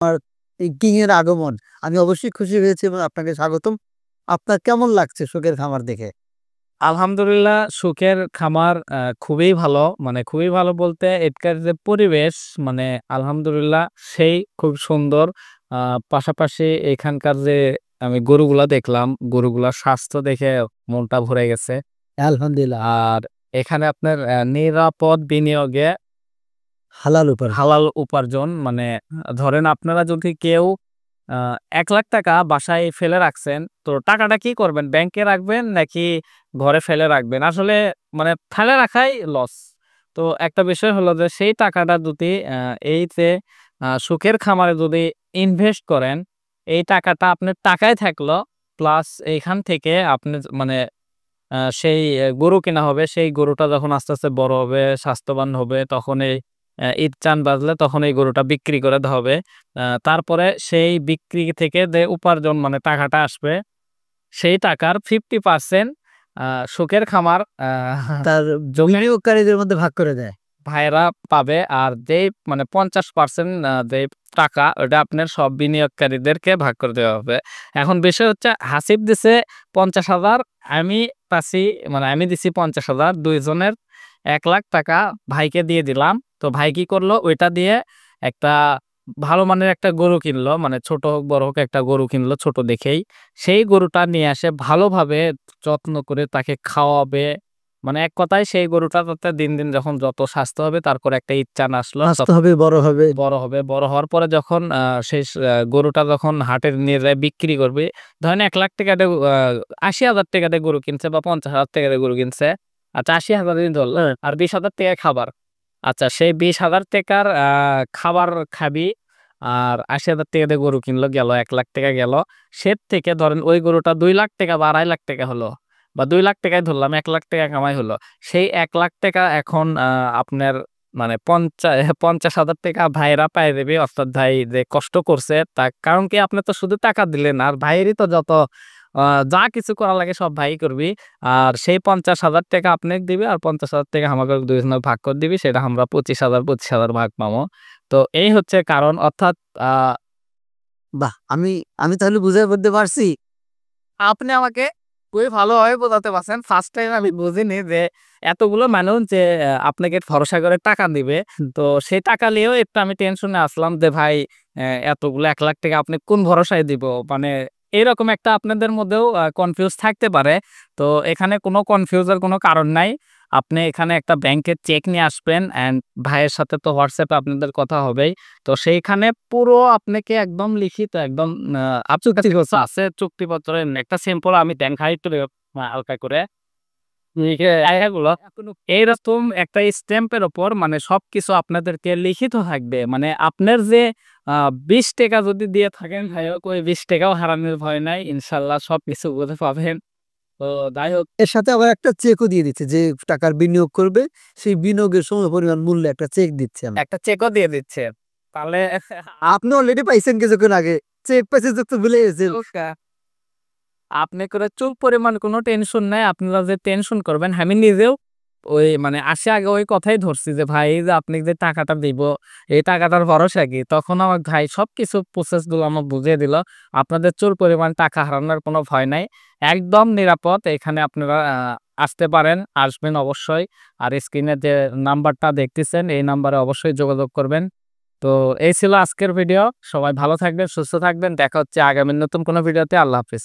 আমার এই কিং এর আগমন আমি অবশ্যই খুশি হয়েছি এবং আপনাকে স্বাগতম। আপনার কেমন লাগছে শখের খামার দেখে? আলহামদুলিল্লাহ সুখের খামার খুবই ভালো। মানে খুবই ভালো বলতে এটার যে পরিবেশ মানে আলহামদুলিল্লাহ সেই খুব সুন্দর। আ পাশাপাশি এখানকার যে আমি গরুগুলা দেখলাম, গরুগুলার স্বাস্থ্য দেখে মনটা ভরে গেছে। আলহামদুলিল্লাহ। আর এখানে আপনার নিরাপদ বিনিয়োগে হালাল উপার্জন। হালাল উপার্জন মানে ধরেন আপনারা যদি কেউ আ ৳১,০০,০০০ বাসায় ফেলে রাখছেন, তো টাকাটা কি করবেন? ব্যাংকে রাখবেন নাকি ঘরে ফেলে রাখবেন? আসলে মানে ফেলে রাখাই লস। তো একটা বিষয় হলো যে সেই টাকাটা যদি এই যে সুখের খামারে যদি ইনভেস্ট করেন, এই টাকাটা আপনার টাকাই থাকলো। প্লাস এইখান থেকে আপনি মানে সেই গরু কেনা হবে। সেই গরুটা যখন আস্তে, আস্তে বড় হবে, স্বাস্থ্যবান হবে তখন এই ঈদ চাঁদ বাজলে তখন এই গরুটা বিক্রি করে দেওয়া হবে। তারপরে সেই বিক্রি থেকে যে উপার্জন মানে টাকাটা আসবে, সেই টাকার 50% আ সুখের খামার তার জমি বিনিয়োগকারীদের মধ্যে ভাগ করে দেয়। ভাইয়েরা পাবে। আর যেই মানে 50% যেই টাকা ওটা আপনার সব বিনিয়োগকারীদেরকে ভাগ করে দেওয়া হবে। এখন বিষয় হচ্ছে হাসিব দিছে ৫০,০০০ আমি পাচ্ছি মানে আমি দিছি ৫০,০০০ ২ জনের ৳১,০০,০০০ ভাইকে দিয়ে দিলাম। তো ভাই কি করলো? ওইটা দিয়ে একটা ভালো মানের একটা গরু কিনলো। মানে ছোট হোক বড় হোক একটা গরু কিনলো ছোট দেখেই। সেই গরুটা নিয়ে আসে ভালোভাবে যত্ন করে তাকে খাওয়াবে। মানে এক কথায় সেই গরুটা যাতে দিন, দিন যখন যত স্বাস্থ্য হবে তারপর একটা ইচ্ছান আসলো স্বাস্থ্য হবে, বড় হবে। বড় হবে। বড় হওয়ার পরে যখন সেই গরুটা যখন হাটে নিয়ে যায় বিক্রি করবে, ধরেন ৳১,০০,০০০ দিয়ে ৳৮০,০০০ দিয়ে গরু কিনছে বা ৳৫০,০০০ দিয়ে গরু কিনছে। আচ্ছা ৮০,০০০ ই ধরলেন আর ৳২০,০০০ খাবার। আচ্ছা সেই ৳২০,০০০ র খাবার খাবি আর ৳৮০,০০০ দিয়ে গরু কিনলো গেল ৳১,০০,০০০ গেল। সের থেকে ধরেন ওই গরুটা ৳২,০০,০০০ বা ৳২,৫০,০০০ হলো বা ৳২,০০,০০০ ধরলাম ৳১,০০,০০০ কামাই হলো। সেই ৳১,০০,০০০ এখন আপনার মানে ৫০,০০০ ভাইয়েরা পায় দেবে। অর্থাৎ ভাই যে কষ্ট করছে তা কারণ কি আপনি তো শুধু টাকা দিলেন আর ভাইয়েরই তো যত আ যা কিছু করা লাগে সব ভাই করবি। আর সেই ৳৫০,০০০ আপনাকে দিবে আর ৳৫০,০০০ আমাকে ২ জনে ভাগ করে দিবি। সেটা আমরা ২৫,০০০ ২৫,০০০ ভাগ পাবো। তো এই হচ্ছে কারণ অর্থাৎ আ বাহ! আমি আমি তাহলে বুঝায় বলতে পারছি। আপনি আমাকে খুবই ভালোভাবে বোঝাতে পারছেন। ফার্স্ট টাইম আমি বুঝিনি যে এতগুলো মানুষ যে আপনাকে ভরসা করে টাকা দিবে। তো সেই টাকা নিয়েও একটু আমি টেনশনে আসলাম যে ভাই এতগুলো ৳১,০০,০০০ আপনি কোন ভরসায় দিব? মানে এরকম একটা আপনাদের মধ্যেও কনফিউজ থাকতে পারে। তো এখানে কোনো কনফিউজ এর কোনো কারণ নাই। আপনি এখানে একটা ব্যাংকের চেক নিয়ে আসবেন অ্যান্ড ভাইয়ের সাথে তো WhatsApp এ আপনাদের কথা হবেই। তো সেইখানে পুরো আপনাকে একদম লিখিত একদম আপনার কাছে চুক্তিপত্র। আছে চুক্তিপত্রের একটা সিম্পল আমি দেখাই একটু হালকা করে। লিখে জায়গাগুলো এইরকম একটা স্ট্যাম্পের উপর মানে সবকিছু আপনাদেরকে লিখিত থাকবে। মানে আপনার যে আ ৳২০ যদি দিয়ে থাকেন যাই হোক ওই ৳২০ ও হারানোর ভয় নাই। ইনশাআল্লাহ সবকিছু বুঝে পাবেন। তো যাই হোক এর সাথে আবার একটা চেকও দিয়ে দিচ্ছে যে টাকার বিনিয়োগ করবে, সেই বিনিয়োগের সমপরিমাণ মূল্যে একটা চেক দিচ্ছি আমি। একটা চেকও দিয়ে দিচ্ছে। তাহলে আপনি অলরেডি পাইছেন কিছুক্ষণ আগে। চেক পাইছেন তো ভুলে গেছেন। আপনি করে চুল পরিমাণ কোনো টেনশন নাই। আপনারা যে টেনশন করবেন আমি নিজেও ওই মানে আসে আগে ওই কথাই ধরছি যে, "ভাই এই যে আপনি যে টাকাটা দিব, এই টাকাটার ভরসা কি?" তখন আমার ভাই সবকিছু প্রসেস গুলো আমাকে বুঝিয়ে দিল। আপনাদের চুল পরিমাণ টাকা হারানোর কোনো ভয় নাই। একদম নিরাপদ। এখানে আপনারা আসতে পারেন, আসবেন অবশ্যই। আর স্ক্রিনে যে নাম্বারটা দেখতেছেন এই নাম্বারে অবশ্যই যোগাযোগ করবেন। তো এই ছিল আজকের ভিডিও। সবাই ভালো থাকবেন, সুস্থ থাকবেন। দেখা হচ্ছে আগামী নতুন কোনো ভিডিওতে। আল্লাহ হাফেজ।